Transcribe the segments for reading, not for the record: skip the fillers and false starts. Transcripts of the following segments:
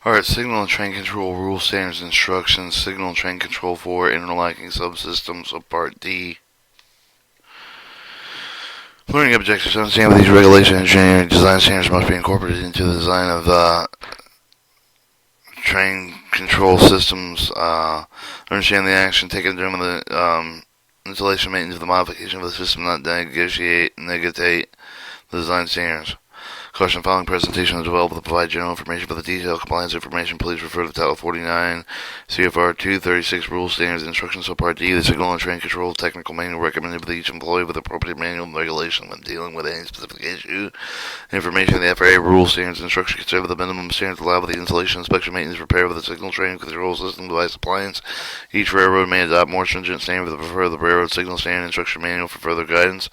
Alright, signal and train control rule standards instructions, signal and train control for interlocking subsystems of Part D. Learning objectives. Understand that these regulation engineering design standards must be incorporated into the design of train control systems. Understand the action taken during the installation, maintenance, of the modification of the system, not negate the design standards. Caution: following presentation is developed to provide general information. For the detailed compliance information, please refer to Title 49 CFR 236 Rules, Standards, and Instructions of Part D, the Signal and Train Control Technical Manual recommended for each employee with appropriate manual and regulation when dealing with any specific issue. Information in the FAA Rules, Standards, and Instructions consider the minimum standards allowed for the installation, inspection, maintenance, repair of the signal, train control system, device, appliance. Each railroad may adopt more stringent standards for the preferred the railroad signal standard instruction manual for further guidance.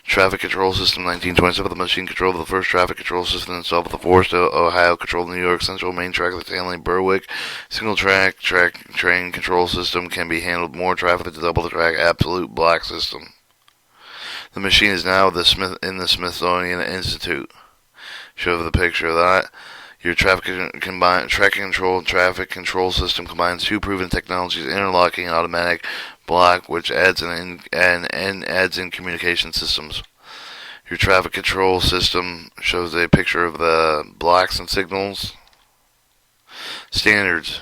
Traffic Control System 1927, the machine control of the first traffic control system installed with the Forest, Ohio, controlled New York Central Main Track of the Stanley Berwick. Single track train control system can be handled more traffic than double the track absolute block system. The machine is now in the Smithsonian Institute. Show the picture of that. Your track control and traffic control system combines two proven technologies: interlocking and automatic block, which adds in communication systems. Your traffic control system shows a picture of the blocks and signals. Standards: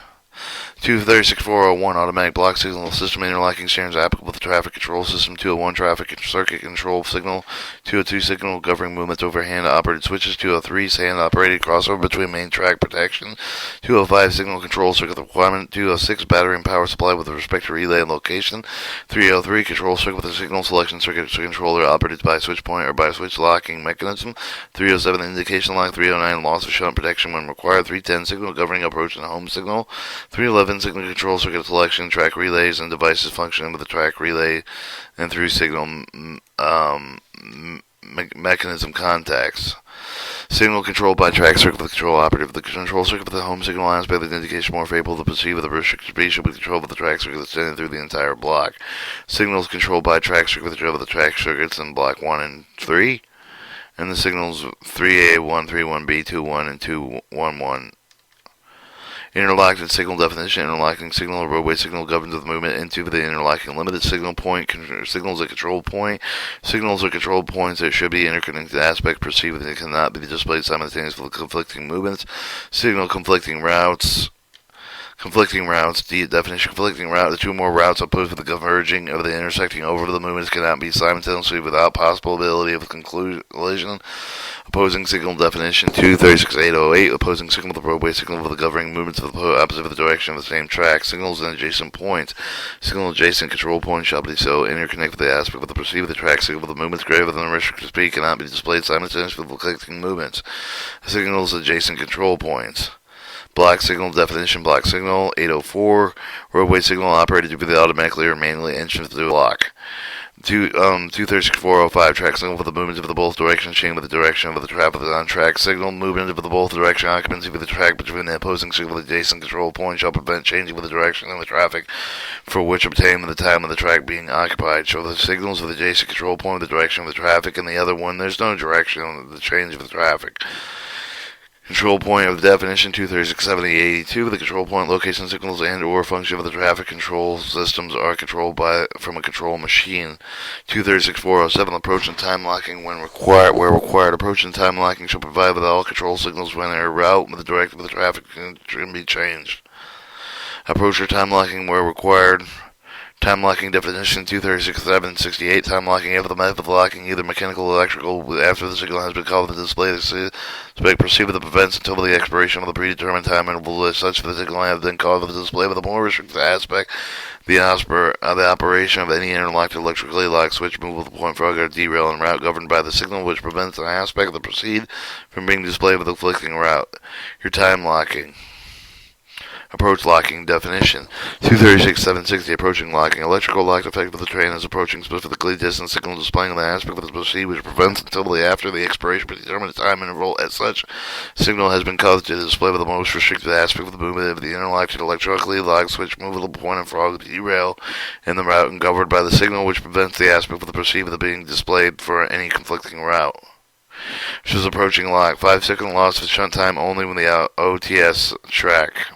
236401 automatic block signal system interlocking standards applicable to traffic control system. 201 traffic circuit control signal. 202 signal governing movements over hand operated switches. 203 hand operated crossover between main track protection. 205 signal control circuit requirement. 206 battery and power supply with respect to relay and location. 303 control circuit with a signal selection circuit controller operated by switch point or by switch locking mechanism. 307 indication lock. 309 loss of shunt protection when required. 310 signal governing approach and home signal. 311 signal control circuit selection, track relays and devices functioning with the track relay and through signal mechanism contacts. Signal controlled by track circuit with the control operative. The control circuit with the home signal aspect of the indication more favorable to perceive with the restricted speed should be controlled with the track circuit extending through the entire block. Signals controlled by track circuit with the track circuits in block 1 and 3. And the signals 3A, 131B, 21, and 211. Interlocking signal definition. Interlocking signal or roadway signal governs the movement into the interlocking limited signal point. Signals a control point. Signals are control points that should be interconnected aspects perceived that cannot be displayed simultaneously with conflicting movements. Signal conflicting routes. Conflicting routes. Definition: conflicting route. The two or more routes opposed with the converging of the intersecting over the movements cannot be simultaneously without possibility of collision. Opposing signal definition: 236808. Opposing signal with the roadway signal with the governing movements of the opposite of the direction of the same track. Signals and adjacent points. Signal adjacent control points shall be so interconnected with the aspect with the perceived the track signal with the movements greater than the restricted speed cannot be displayed simultaneously with conflicting movements. Signals adjacent control points. Block signal definition: block signal 804. Roadway signal operated to be automatically or manually entered through the block. 236405 track signal for the movement of the both directions, chain with the direction of the traffic on track. Signal movement of the both direction occupancy with the track between the opposing signal with adjacent control point shall prevent changing with the direction of the traffic for which obtained with the time of the track being occupied. Show the signals with adjacent control point with the direction of the traffic, and the other one there's no direction on the change of the traffic. Control point of the definition: 2367082. The control point location signals and or function of the traffic control systems are controlled from a control machine. 236407. Approach and time locking when required. Where required, approach and time locking shall provide with all control signals when their route with the direction of the traffic can be changed. Approach or time locking where required. Time locking definition: 236768. Time locking after the method of locking, either mechanical or electrical, after the signal has been called to display the spec perceived with the prevents until the expiration of the predetermined time interval as such for the signal has been called for the display with a more restricted aspect. The operation of any interlocked electrically locked switch movable point frog or derail en route governed by the signal which prevents an aspect of the proceed from being displayed with the conflicting route. Your time locking. Approach locking definition: 236760. Approaching locking. Electrical locked effect of the train is approaching specifically distant signal displaying the aspect of the proceed which prevents until after the expiration of the determined time interval as such signal has been caused to display with the most restricted aspect of the movement of the interlocked electrically locked switch movable point and frog derail in the route and governed by the signal which prevents the aspect of the proceed with being displayed for any conflicting route. Shows approaching lock. 5-second loss of shunt time only when the OTS track.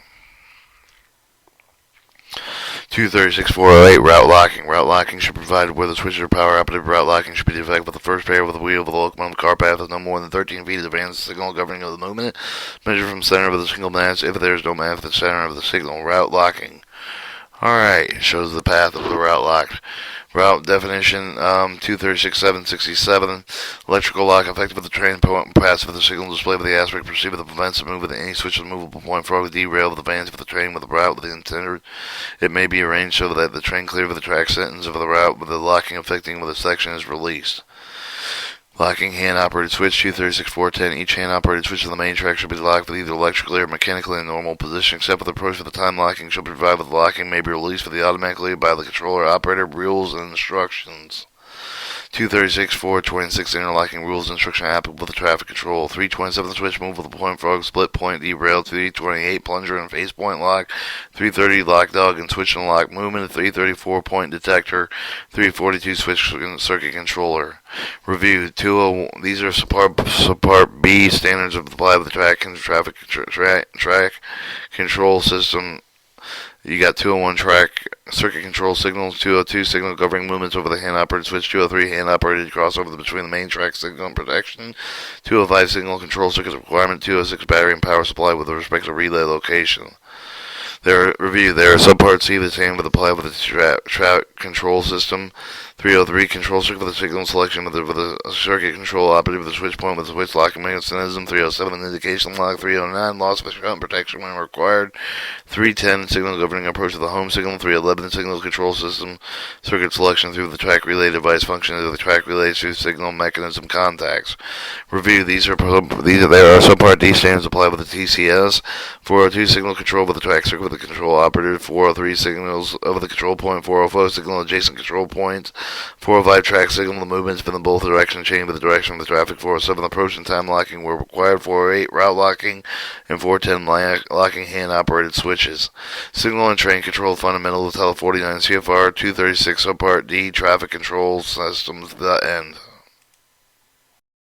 236.408 route locking. Route locking should be provided where the switches are power operated. Route locking should be defective with the first pair with the wheel of the locomotive car path is no more than 13 feet of advance signal governing of the movement. Measure from center of the single mast if there is no mast at the center of the signal. Route locking. Alright, shows the path of the route locked. Route definition, 236.767. Electrical lock effective with the train passive of the signal display with the asterisk receiver that prevents the movement of any switch of the movable point for the derail of the vans of the train with the route with the intended. It may be arranged so that the train clear of the track sentence of the route with the locking affecting with the section is released. Locking hand-operated switch, 236.410. Each hand-operated switch of the main track should be locked with either electrically or mechanically in normal position, except with approach for the time locking should be provided with locking may be released automatically by the controller operator. Rules and instructions. 236.426 interlocking rules and instruction applicable to traffic control. 327 switch movable point frog split point derail. 328 plunger and face point lock. 330 lock dog and switch and lock movement. 334 point detector. 342 switch circuit controller. Review. These are subpart B standards of apply with the track control system. You got 201 track circuit control signals, 202 signal governing movements over the hand-operated switch, 203 hand-operated crossover between the main track signal and protection, 205 signal control circuit requirement, 206 battery and power supply with respect to relay location. There are subpart C the same with apply with the track control system. 303 control circuit with the signal selection with a circuit control operated with the switch point with the switch locking mechanism. 307 indication lock. 309 loss of shunt protection when required. 310 signal governing approach to the home signal. 311 signal control system circuit selection through the track relay device function of the track relay through signal mechanism contacts. Review. There are subpart D standards applied with the TCS. 402 signal control with the track circuit with the control operator. 403 signals over the control point. 404 signal adjacent control points. 405 track signal the movements in both directions chain with the direction of the traffic. 407 approach and time locking were required. 408 route locking and 410 locking hand operated switches. Signal and train control fundamental to Title 49 CFR 236 subpart D traffic control systems. The end.